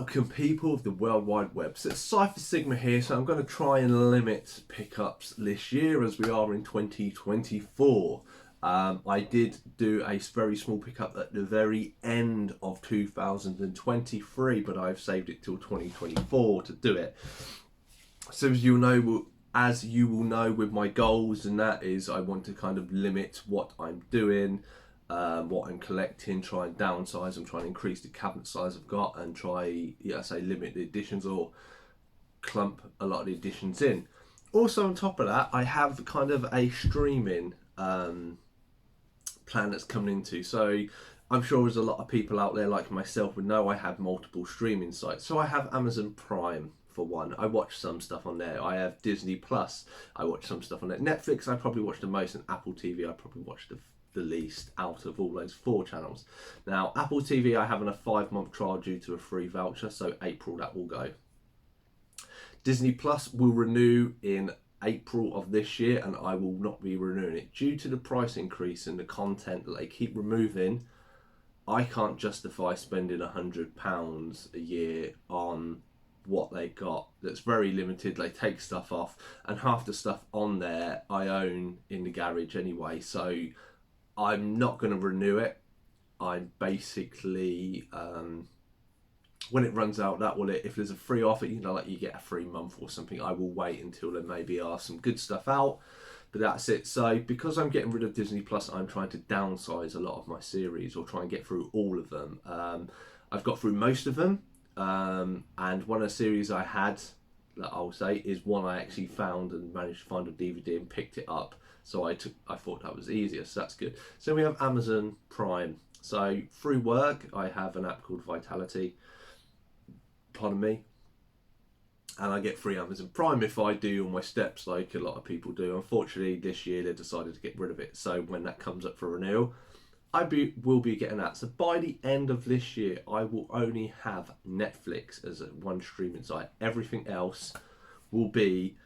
Welcome people of the World Wide Web. So it's Cypher Sigma here, so I'm going to try and limit pickups this year as we are in 2024. I did do a very small pickup at the very end of 2023, but I've saved it till 2024 to do it. So as you will know with my goals, and that is I want to kind of limit what I'm doing, what I'm collecting, try and downsize. I'm trying to increase the cabinet size I've got and try, limit the additions or clump a lot of the additions in. Also on top of that, I have kind of a streaming plan that's coming into. So I'm sure there's a lot of people out there like myself would know I have multiple streaming sites. So I have Amazon Prime for one. I watch some stuff on there. I have Disney Plus. I watch some stuff on there. Netflix I probably watch the most, and Apple TV I probably watch the least out of all those 4 channels. Now Apple TV I have on a 5-month trial due to a free voucher, so April that will go. Disney Plus will renew in April of this year, and I will not be renewing it due to the price increase and the content that they keep removing. I can't justify spending £100 a year on what they got that's very limited. They take stuff off, and half the stuff on there I own in the garage anyway, so I'm not going to renew it. I'm basically, when it runs out, if there's a free offer, like you get a free month or something, I will wait until there maybe are some good stuff out, but that's it. So because I'm getting rid of Disney Plus, I'm trying to downsize a lot of my series, or try and get through all of them. I've got through most of them, and one of the series I had, that I'll say, is one I actually found and managed to find a DVD and picked it up. So I thought that was easier, so that's good. So we have Amazon Prime. So through work, I have an app called Vitality, pardon me, and I get free Amazon Prime if I do all my steps like a lot of people do. Unfortunately, this year they decided to get rid of it. So when that comes up for renewal, will be getting that. So by the end of this year, I will only have Netflix as one streaming site. Everything else will be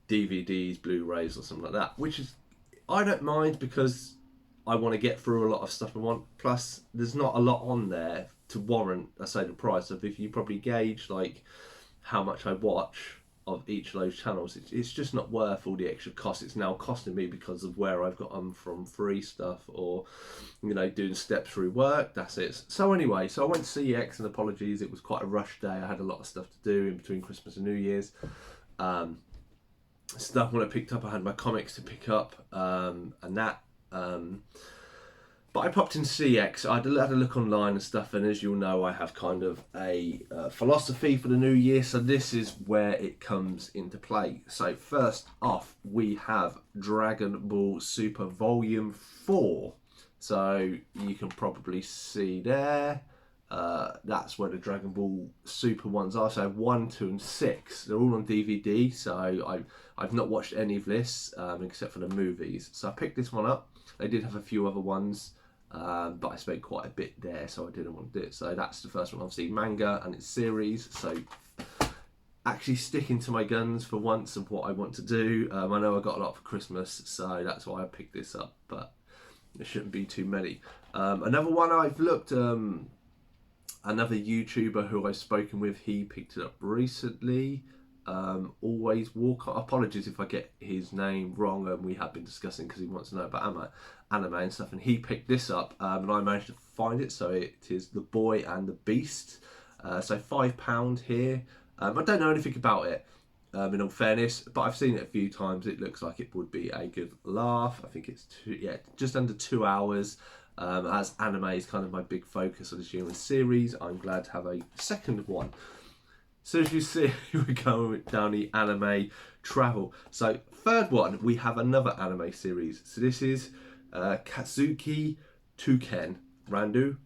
DVDs, Blu-rays, or something like that, which is, I don't mind, because I want to get through a lot of stuff I want. Plus, there's not a lot on there to warrant, I say, the price. So if you probably gauge like how much I watch of each of those channels, it's just not worth all the extra cost it's now costing me because of where I've got them from free stuff, or doing steps through work. That's it. So anyway, so I went to CEX, and apologies, it was quite a rush day. I had a lot of stuff to do in between Christmas and New Year's. Stuff when I picked up, I had my comics to pick up, and that. But I popped in CX. I had a look online and stuff, and as you'll know, I have kind of a philosophy for the new year. So this is where it comes into play. So first off, we have Dragon Ball Super Volume 4. So you can probably see there. That's where the Dragon Ball Super ones are. So I have 1, 2, and 6. They're all on DVD. So I've not watched any of this except for the movies. So I picked this one up. They did have a few other ones, but I spent quite a bit there, so I didn't want to do it. So that's the first one. Obviously manga and its series. So actually sticking to my guns for once of what I want to do. I know I got a lot for Christmas, so that's why I picked this up. But there shouldn't be too many. Another one I've looked. Another YouTuber who I've spoken with, he picked it up recently. Always Walk. Apologies if I get his name wrong, and we have been discussing because he wants to know about anime and stuff, and he picked this up, and I managed to find it. So it is The Boy and the Beast. So £5 here. I don't know anything about it, in all fairness, but I've seen it a few times. It looks like it would be a good laugh. I think it's just under 2 hours. As anime is kind of my big focus of this year in series, I'm glad to have a second one. So as you see, we're going down the anime travel. So third one, we have another anime series. So this is Katsuki Touken Ranbu.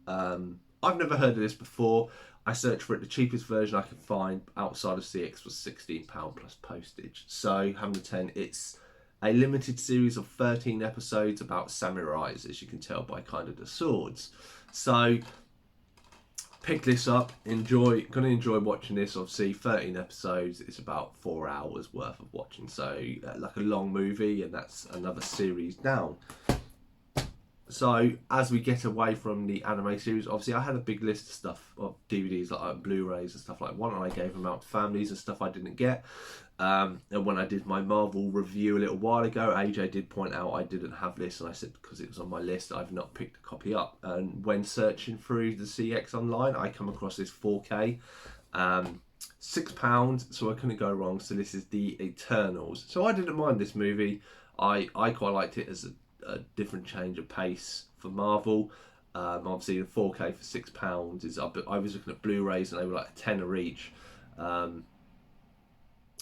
I've never heard of this before. I searched for it. The cheapest version I could find outside of CX was £16 plus postage. So having a 10, it's a limited series of 13 episodes about samurais, as you can tell by kind of the swords. So pick this up, gonna enjoy watching this. Obviously 13 episodes, it's about 4 hours worth of watching, so like a long movie, and that's another series down. So as we get away from the anime series, obviously I had a big list of stuff of DVDs like Blu-rays and stuff like that. One, and I gave them out to families and stuff I didn't get. And when I did my Marvel review a little while ago, AJ did point out I didn't have this, and I said because it was on my list, I've not picked a copy up. And when searching through the CX online, I come across this 4K, £6, so I couldn't go wrong. So this is the Eternals. So I didn't mind this movie. I quite liked it as a different change of pace for Marvel. Obviously, the 4K for £6 is up. I was looking at Blu-rays and they were like a tenner each.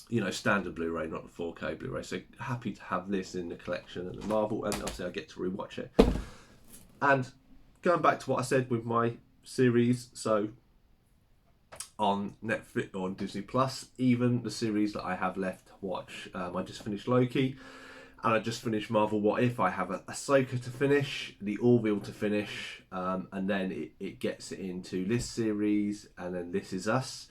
You know, standard Blu-ray, not the 4K Blu-ray. So happy to have this in the collection and the Marvel, and obviously I get to rewatch it. And going back to what I said with my series, so on Netflix or on Disney Plus, even the series that I have left to watch, I just finished Loki. And I just finished Marvel What If. I have Ahsoka to finish, the Orville to finish, and then it gets into this series, and then This Is Us,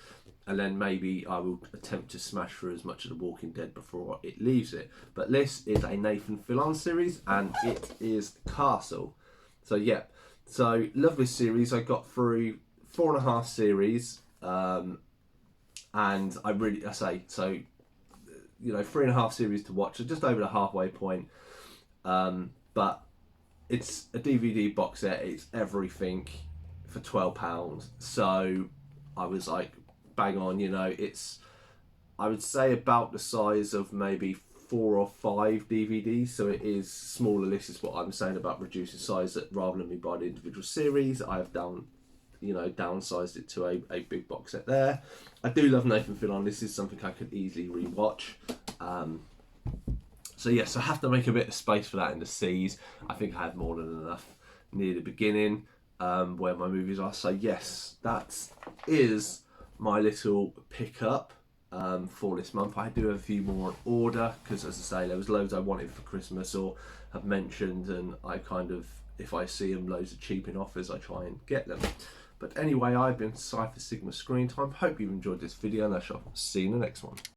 and then maybe I will attempt to smash through as much of The Walking Dead before it leaves it. But this is a Nathan Fillion series, and it is Castle. So yeah, so love this series. I got through 4.5 series, and I say so. You know, 3.5 series to watch, so just over the halfway point. But it's a DVD box set, it's everything for £12. So I was like, bang on, you know, it's, I would say about the size of maybe 4 or 5 DVDs, so it is smaller. This is what I'm saying about reducing size, that rather than me buy the individual series, I have downsized it to a big box set there. I do love Nathan Fillion. This is something I could easily rewatch. So yes, I have to make a bit of space for that in the C's. I think I had more than enough near the beginning, where my movies are. So yes, that is my little pickup for this month. I do have a few more on order because, as I say, there was loads I wanted for Christmas or have mentioned, and I kind of, if I see them loads of cheap in offers, I try and get them. But anyway, I've been Cypher Sigma Screen Time. Hope you've enjoyed this video, and I shall see you in the next one.